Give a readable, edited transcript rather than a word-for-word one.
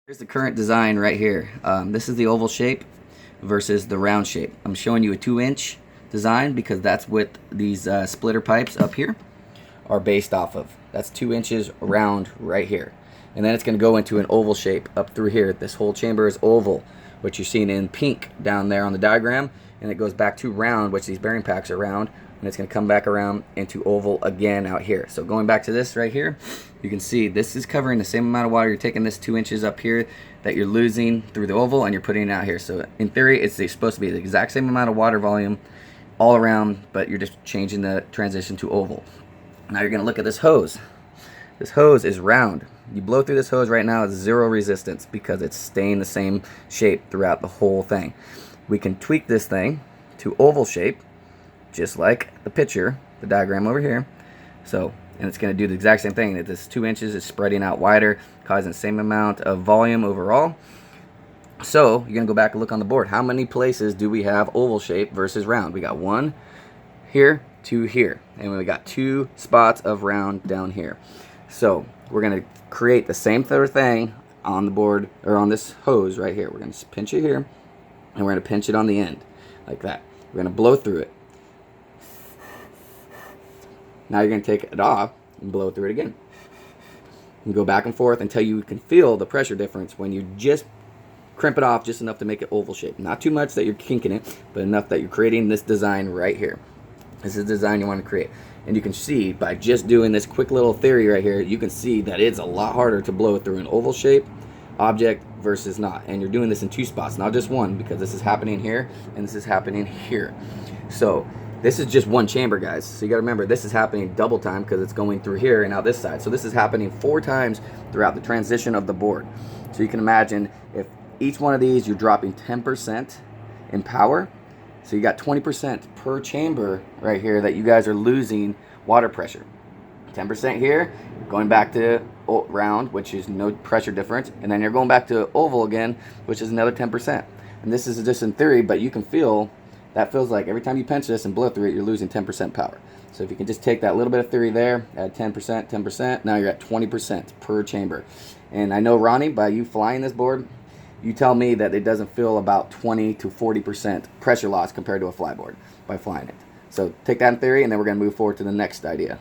Here's the current design right here. This is the oval shape versus the round shape. I'm showing you a 2-inch design because that's what these splitter pipes up here are based off of. That's 2 inches round right here. And then it's going to go into an oval shape up through here. This whole chamber is oval, which you're seeing in pink down there on the diagram. And it goes back to round, which these bearing packs are round. And it's going to come back around into oval again out here. So going back to this right here, you can see this is covering the same amount of water. You're taking this 2 inches up here that you're losing through the oval and you're putting it out here. So in theory, it's supposed to be the exact same amount of water volume all around, but you're just changing the transition to oval. Now you're going to look at this hose. This hose is round. You blow through this hose right now, it's zero resistance because it's staying the same shape throughout the whole thing. We can tweak this thing to oval shape, just like the picture, the diagram over here. So, and it's going to do the exact same thing. That this 2 inches is spreading out wider, causing the same amount of volume overall. So you're going to go back and look on the board. How many places do we have oval shape versus round? We got 1 here, 2 here, and we got 2 spots of round down here. So we're going to create the same sort of thing on the board, or on this hose right here. We're going to pinch it here, and we're going to pinch it on the end, like that. We're going to blow through it. Now you're going to take it off and blow through it again. And go back and forth until you can feel the pressure difference when you just crimp it off just enough to make it oval shape. Not too much that you're kinking it, but enough that you're creating this design right here. This is the design you want to create. And you can see by just doing this quick little theory right here, you can see that it's a lot harder to blow through an oval shape object versus not. And you're doing this in 2 spots, not just one, because this is happening here and this is happening here. So this is just one chamber, guys. So you got to remember, this is happening double time because it's going through here and out this side. So this is happening 4 times throughout the transition of the board. So you can imagine if each one of these you're dropping 10% in power. So you got 20% per chamber right here that you guys are losing water pressure. 10% here, going back to round, which is no pressure difference, and then you're going back to oval again, which is another 10%. And this is just in theory, but you can feel that feels like every time you pinch this and blow through it, you're losing 10% power. So if you can just take that little bit of theory there, add 10%, 10%, now you're at 20% per chamber. And I know, Ronnie, by you flying this board, you tell me that it doesn't feel about 20 to 40% pressure loss compared to a flyboard by flying it. So take that in theory, and then we're going to move forward to the next idea.